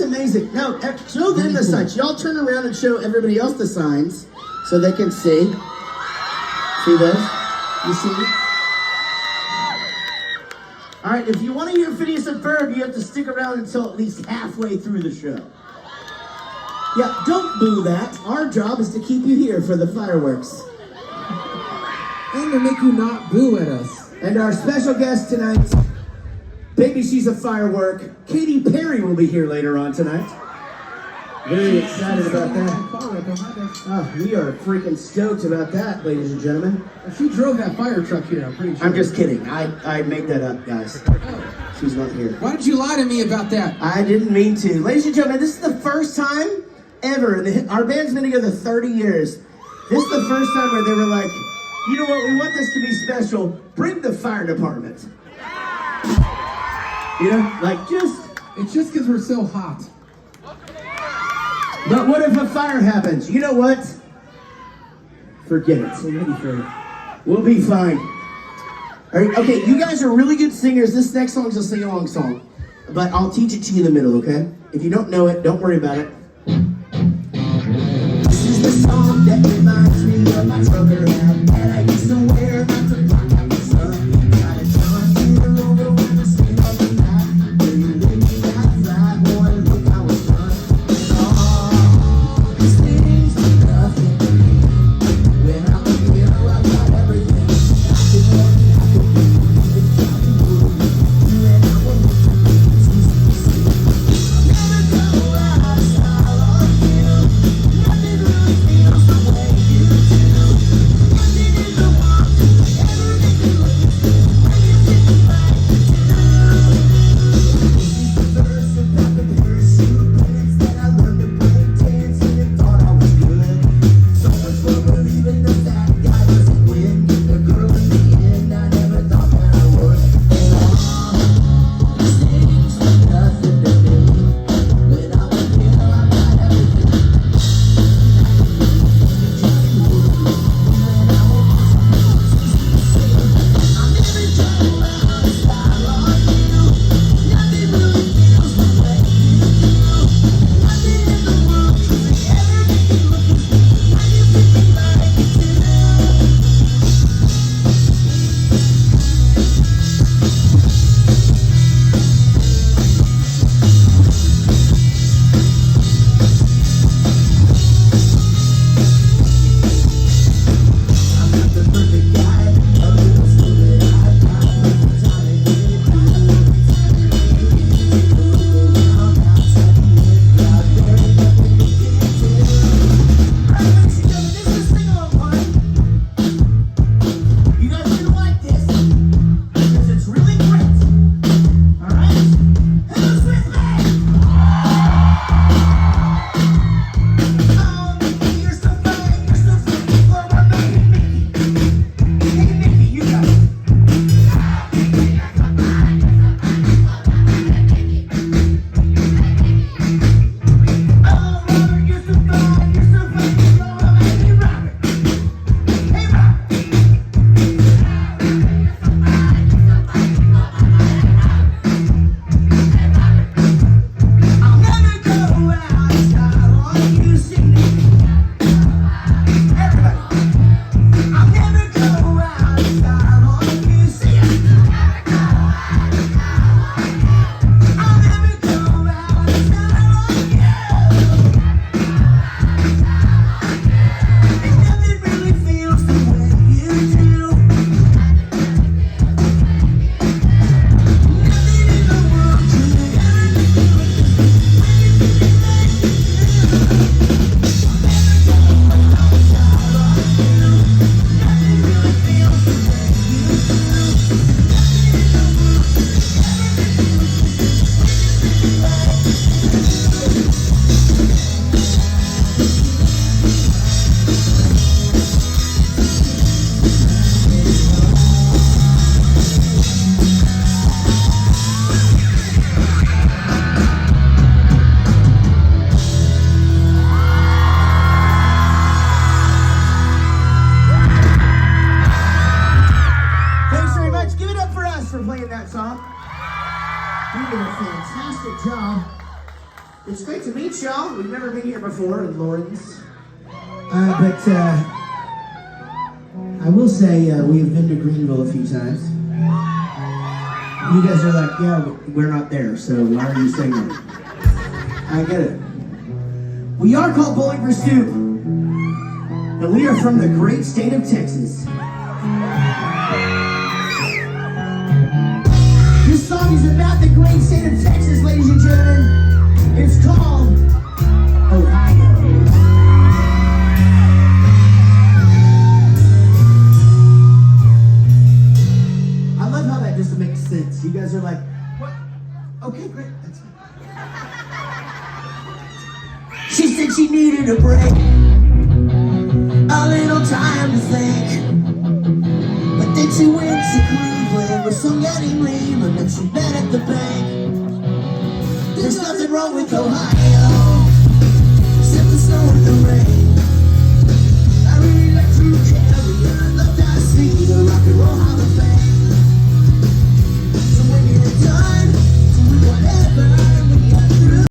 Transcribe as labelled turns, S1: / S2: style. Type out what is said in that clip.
S1: amazing. Now, show them the signs. Y'all turn around and show everybody else the signs so they can see. See those? You see? All right, if you want to hear Phineas and Ferb, you have to stick around until at least halfway through the show. Yeah, don't boo that. Our job is to keep you here for the fireworks.
S2: And to make you not boo at us.
S1: And our special guest tonight, baby, she's a firework. Katy Perry will be here later on tonight. Very excited about that. Oh, we are freaking stoked about that, ladies and gentlemen.
S2: She drove that fire truck here, I'm pretty sure.
S1: I'm just kidding. I made that up, guys. She's not here.
S2: Why did you lie to me about that?
S1: I didn't mean to. Ladies and gentlemen, this is the first time ever. Our band's been together 30 years. This is the first time where they were like, you know what, we want this to be special. Bring the fire department. You know, like just...
S2: It's just because we're so hot.
S1: But what if a fire happens? You know what? Forget it. We'll be fine. All right, okay, you guys are really good singers. This next song is a sing-along song. But I'll teach it to you in the middle, okay? If you don't know it, don't worry about it. This is the song that reminds me of my trucker hat that I used to wear not to block out the sun. Got a John Deere over when the skin of the night. When you live me that fly, boy, look how it's done. These things mean nothing to me. When I'm a hero, I got everything. I can walk and I can breathe, even if I can move. You and I will look at me, it's easy to see. I'll never go out of style on you. Nothing really feels the way you do. Nothing in the world could ever make me look as good when you take me like you do. This is the verse about the parachute pants that I learned to break dancing and thought I was good. So much for believing the fat guy doesn't win. The girl in the end, I never thought that I would. These things mean nothing to me. When I'm with you, I got everything. I'll never go out of style on you. Nothing really feels the way you do. Nothing in the world could ever make me look as good when you pick me like you do. I'm not the perfect guy, a little stupid. I've got perfect time to get it through. Take a look around outside the in-crowd. There ain't nothing you can't do. Alright, ladies and gentlemen, this is sing-along part. You guys are gonna like this because it's really great. Alright? Who's with me? Oh, Mickey, you're so fine, you're so funny. Oh, my baby Mickey. Hey, Mickey, you got it. Oh, Robert, you're so fine, you're so funny. Oh, my baby Robert. Hey, Robert. I'll never go out of style on you, sing it. Everybody. I'll never go out of style on you, sing it. I'll never go out of style on you. And nothing really feels the way you do. Nothing in the world could ever make me look as good when you pick me like you do. I'll never go out of style on you. Nothing really feels the way you do. Nothing in the world could ever make me look as good when you pick me like you do. Thanks very much. Give it up for us for playing that song. You did a fantastic job.
S3: It's great to meet y'all. We've never been here before in Lawrence.
S1: But I will say we've been to Greenville a few times. You guys are like, yeah, we're not there, so why are you saying that? I get it. We are called Bowling for Soup, and we are from the great state of Texas. This song is about the great state of Texas, ladies and gentlemen. It's called Ohio. I love how that just makes sense. You guys are like, what? Okay, great. That's fine. She said she needed a break, a little time to think. But then she went to Cleveland with some getting leave, and then she met at the bank. There's nothing wrong with Ohio.